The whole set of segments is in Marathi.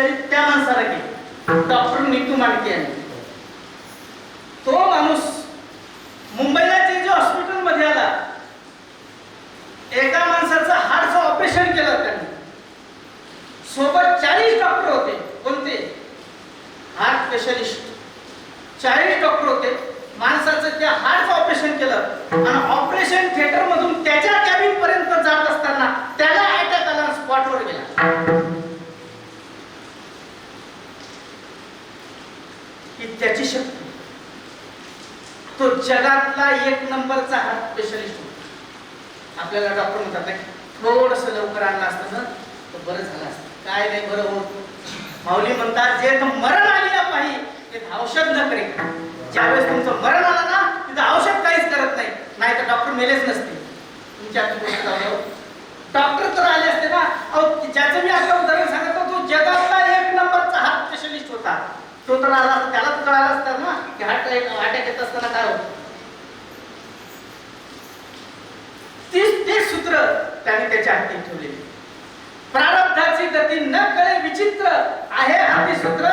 सर्जरी त्या माणसाला केली, डॉक्टर नीतू मांडके यांनी. तो माणूस मुंबईला जे हॉस्पिटल मध्ये आला, एका माणसाचं हार्टचं ऑपरेशन केलं त्यांनी. सोबत 40 डॉक्टर होते. कोणते? हार्ट स्पेशलिस्ट 40 डॉक्टर होते. माणसाचं त्या हार्टचं ऑपरेशन केलं आणि ऑपरेशन थिएटर मधून त्याच्या कॅबिन पर्यंत जात असताना त्याला अटॅक आला, स्पॉटवर गेला. ही त्याची शक्ती. तो जगातला 1 नंबरचा हार्ट स्पेशलिस्ट होता. आपल्याला डॉक्टर म्हणतात ना, थोडस लवकर आणलं असतं ना तर बरं झालं असतं. काय नाही बरं होत. माऊली म्हणतात, जे मरण आलेला पाहिजे ते औषध न करे. ज्यावेळेस तुमचं मरण आलं ना, तिथं औषध काहीच करत नाही, नाही तर डॉक्टर मेलेच नसते. तुमच्या डॉक्टर तर आले असते ना. ज्याचं मी आता उदाहरण सांगतो, तो जगातला 1 नंबरचा हार्ट स्पेशलिस्ट होता. तो तर आला, त्याला तर कळालं असतं ना की हार्ट अटॅक येत असताना काय होतं. ते सूत्र त्याने त्याच्या हाती ठेवलेले. प्रारब्धाची गती न कळे विचित्र आहे हाती सूत्र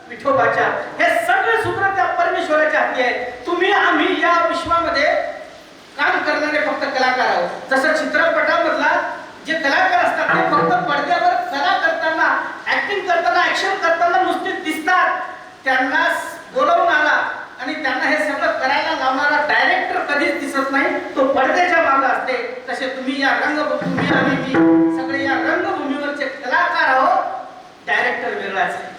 विठोबाच्या. हे सगळे सूत्र त्या परमेश्वराच्या हाती आहे. तुम्ही आम्ही या विश्वामध्ये काम करणारे फक्त कलाकार आहोत. जसं चित्रपटामधला जे कलाकार असतात ते फक्त पडद्यावर कला करताना, ऍक्टिंग करताना, ऍक्शन करताना नुसते दिसतात. त्यांना बोलवून आला आणि त्यांना हे सगळं करायला लावणारा डायरेक्टर कधीच दिसत नाही, तो पडद्याच्या मागे असते. तसे तुम्ही या रंगभूमी आणि मी सगळे या रंगभूमीवरचे कलाकार आहोत. डायरेक्टर वेगळाच आहे.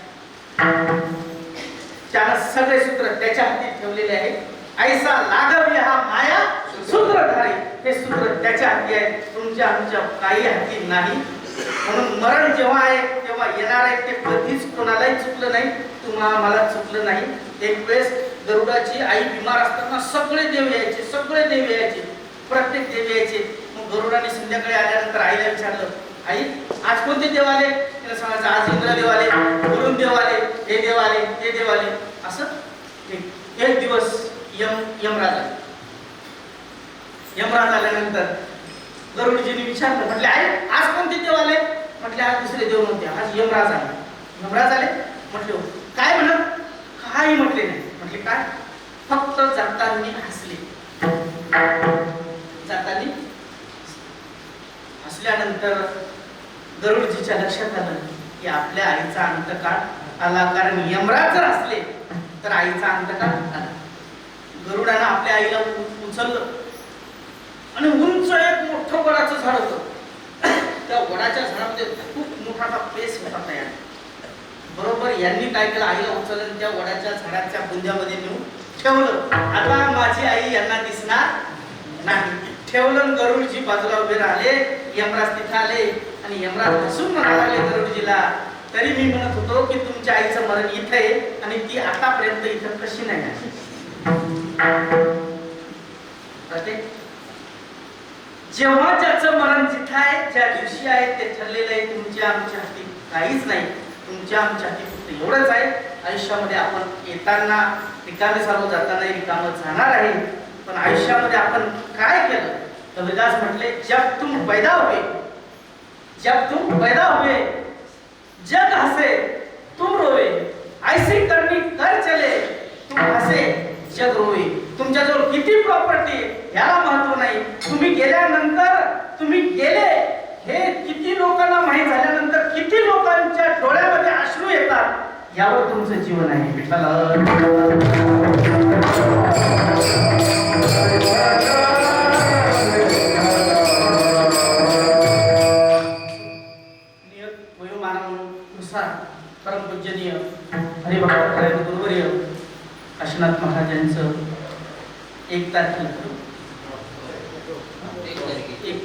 त्याला सगळे सूत्र त्याच्या हाती ठेवलेले आहे. ऐसा लाघवी हा माया सूत्रधारी. हे सूत्र त्याच्या हाती आहे, तुमच्या आमच्या काही हाती नाही. म्हणून मरण जेव्हा आहे तेव्हा येणार आहे. ते कधीच कोणालाही चुकलं नाही, तुम्हाला मला चुकलं नाही. एक वेळेस गरुडाची आई बिमार असताना सगळे देव यायचे, सगळे देव यायचे, प्रत्येक देव यायचे. मग गरुडाने संध्याकाळी आल्यानंतर आईला विचारलं, आई आज कोणते देव आले? तिला सांगायचं, आज इंद्रदेव आले, वरुण देव आले, हे देव आले, ते देव आले. असं एक दिवस यमराज आल्यानंतर गरुडजीने विचारलं, म्हटले आई आज कोणते देव आले? म्हटले आज दुसरे देव नव्हते, आज यमराज आले. यमराज आले? म्हटले काय म्हणत? काही म्हटले नाही. म्हटले काय? फक्त जाताना हसले. जाताना हसल्यानंतर गरुडजीच्या लक्षात आलं की आपल्या आईचा अंतकाळ आला. कारण यमराज जर असले तर आईचा अंतकाळ आला. गरुडानं आपल्या आईला उचललं आणि उंच एक मोठं वडाचं झाड होतं. त्या वडाच्या झाडामध्ये खूप मोठा पेस होता तयार. बरोबर यांनी काय केलं, आईला उचललं त्या वडाच्या झाडाच्या बुंद्यामध्ये नेऊन ठेवलं. आता माझी आई यांना दिसणार नाही. ठेवलं. गरुडजी बाजूला उभे राहिले. यमराज तिथे आले आणि यमराज हसून म्हणाले गरुडजीला, तरी मी म्हणत होतो की तुमच्या आईचं मरण इथे आहे आणि ती आतापर्यंत इथं कशी नाही आली. जेव्हा ज्याचं मरण जिथं आहे, ज्या दिवशी आहे ते ठरलेलं आहे. तुमच्या आमच्या हाती काहीच नाही. तुमच्या आमच्या हाती फक्त एवढंच आहे, आयुष्यामध्ये आपण येताना रिकामे सर्व जाताना रिकामं जाणार आहे. पण आयुष्यामध्ये आपण काय केलं? कबीरदास म्हटले, जब तुम पैदा हुए, जब तुम पैदा हुए, जग हसे तुम रोवे, ऐसी करनी कर चले तुम हसे जग रोवे. तुमच्याजवळ किती प्रॉपर्टी याला महत्व नाही. तुम्ही गेल्यानंतर तुम्ही गेले हे किती लोकांना माहीत झाल्यानंतर किती लोकांच्या डोळ्यामध्ये अश्रू येतात यावर तुमचं जीवन आहे. वयोमानानुसार परमपूजनीय हरिभक्त गुरुवर्य काशीनाथ महाराजांचं 1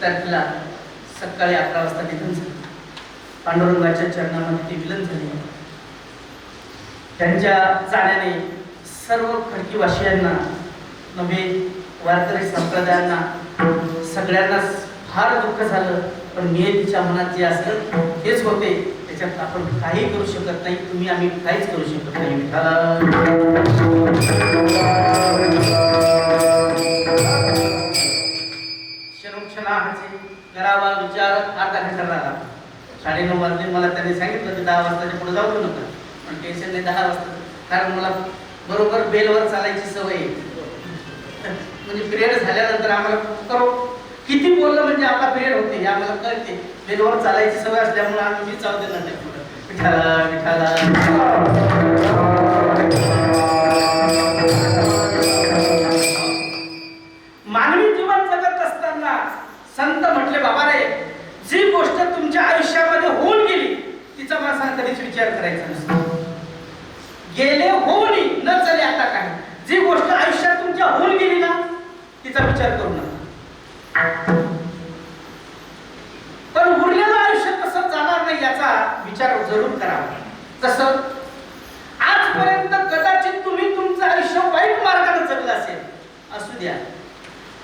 तारखेला सकाळी 11 वाजता निधन झालं. पांडुरंगाच्या चरणामध्ये ते विलीन झाले. त्यांच्या जाण्याने सर्व खडकीवासियांना नव्हे, वारकरी संप्रदायांना सगळ्यांनाच फार दुःख झालं. पण नियतीच्या मनात जे असलं तेच होते, त्याच्यात आपण काही करू शकत नाही. तुम्ही आम्ही काहीच करू शकत नाही. करावा विचार अर्धा घंटा झाला. 9:30 वाजले. मला त्यांनी सांगितलं की 10 वाजताच्या पुढे जाऊ 10 वाजता, कारण मला बरोबर बेलवर चालायची सवय आहे. म्हणजे पिरियड झाल्यानंतर आम्हाला करो किती बोललं म्हणजे आपला पिरियड होते हे आम्हाला कळते. बेलवर चालायची सवय असल्यामुळे आम्ही मी चालते ना विठाला विठाला. मानवी जीवन जगत असताना संत म्हटले बाबा रे, जी गोष्ट तुमच्या आयुष्यामध्ये होऊन गेली तिचा माणसाने कधीच विचार करायचा नसतो. गेले होऊन न चले आता काय, जी गोष्ट आयुष्यात तुमच्या होऊन गेली ना तिचा विचार करू नका. पण उरलेलं आयुष्य कसं जाणार नाही याचा विचार जरूर करावा. जसं आजपर्यंत कदाचित तुम्ही तुमचं आयुष्य वाईट मार्गाने जगलं असेल, असू द्या,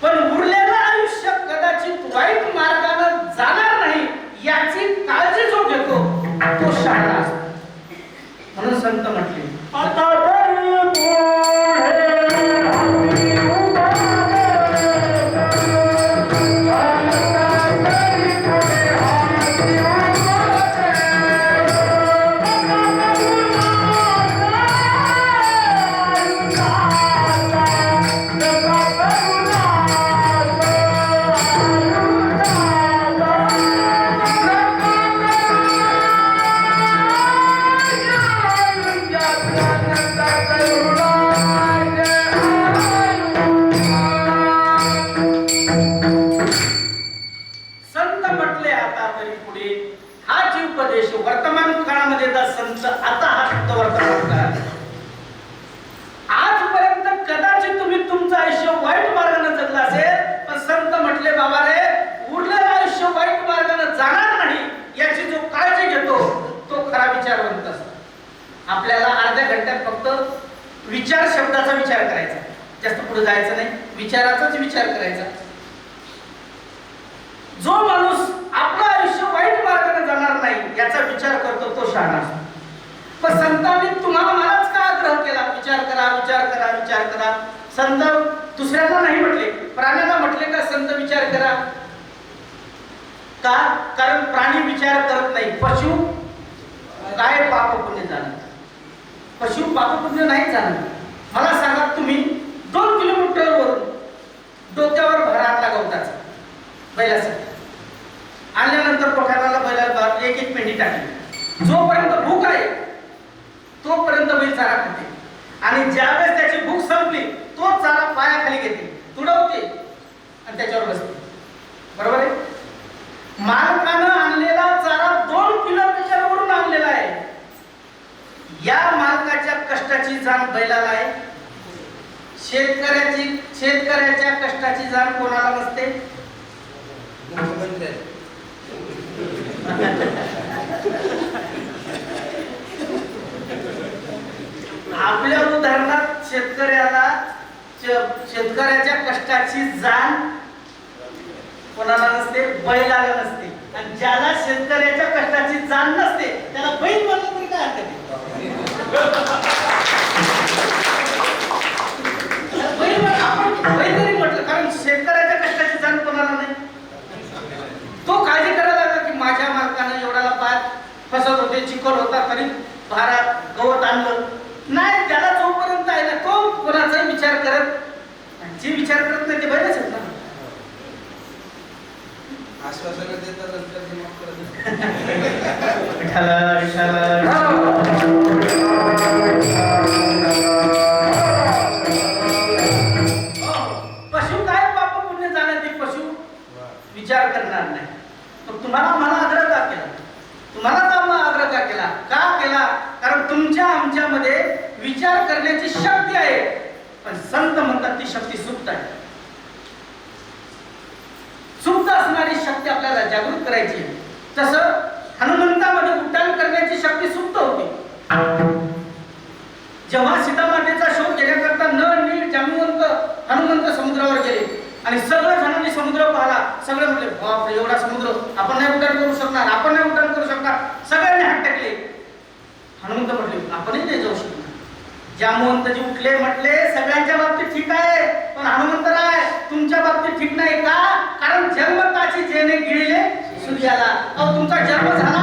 पण उरलेलं आयुष्य कदाचित वाईट मार्गाने जाणार नाही याची काळजी जो घेतो तो शहाणा असतो. म्हणून संत म्हटले आता आपल्याला अर्ध्या घंट्यात फक्त विचार शब्दाचा विचार करायचा, जास्त पुढे जायचं नाही, विचाराचाच विचार करायचा. जो माणूस आपलं आयुष्य वाईट मार्गाने जाणार नाही याचा विचार करतो तो शहाणा असतो. पण संतांनी तुम्हाला मलाच का आग्रह केला, विचार करा विचार करा विचार करा. संत दुसऱ्यांना नाही म्हटले, प्राण्याला म्हटले का संत विचार करा का? कारण प्राणी विचार करत नाही. पशु काय पाप पुण्य जाणत, पशु पाप पुण्य नाही जाणत. मला सांगा, तुम्ही 2 किलोमीटरवरून डोक्यावर भर आणला गवताचा बैलासाठी, आणल्यानंतर पोटाला बैलाला एक पेंडी टाकली. जोपर्यंत भूक आहे तोपर्यंत बैल चारा खाते, आणि ज्यावेळेस त्याची भूक संपली तो चारा पायाखाली घेते, तुडवते आणि त्याच्यावर बसते. बरोबर आहे? मालकानं आणलेला चारा 2 किलोमीटरवरून आणलेला आहे. या मालकाच्या कष्टाची जाण बैलाला आहे. शेतकऱ्याच्या कष्टाची जाण कोणाला नसते? आपल्या उदाहरणात शेतकऱ्याच्या कष्टाची जाण कोणाला नसते? बैलाला नसते. आणि ज्याला शेतकऱ्याच्या कष्टाची जाण नसते त्याला बैल म्हणलं तरी काय हरकत आहे? बैल तरी म्हटलं, कारण शेतकऱ्याच्या कष्टाची जाण कोणाला नाही. तो काळजी करायला लागला की माझ्या मालकाने एवढ्याला पाय फसत होते, चिखल होता तरी भारात गवत आणलं नाही. त्याला जोपर्यंत आहे ना तो कोणाचाही विचार करत, जे विचार करत नाही ते बैलच आहेत ना. आश्वासन देतात पशु काय पाप पुण्य जाण्यात पशु विचार करणार नाही. तर तुम्हाला मला आग्रह का केला? तुम्हाला आग्रह का केला? का केला? कारण तुमच्या आमच्यामध्ये विचार करण्याची शक्ती आहे, पण संत म्हणतात ती शक्ती सुप्त आहे. सुप्त असणारी शक्ती आपल्याला जागृत करायची आहे. तसं हनुमंतामध्ये उड्डाण करण्याची शक्ती सुप्त होती. जेव्हा सीतामातेचा शोध घेण्याकरता नळ नीळ जांबुवंत हनुमंत समुद्रावर गेले आणि सगळ्या जणांनी समुद्र पाहिला. सगळे म्हटले बापरे, एवढा समुद्र आपण नाही उड्डाण करू शकणार, आपण नाही उड्डाण करू शकणार. सगळ्यांनी हात टाकले. हनुमंत म्हटले आपणही नाही जाऊ शकणार. जांबुवंतजी उठले, म्हटले सगळ्यांच्या बाबतीत ठीक आहे, पण हनुमंतराय तुमच्या बाबतीत ठीक नाही. का? कारण जन्मताची जेणे गिळले सूर्याला. तुमचा जन्म झाला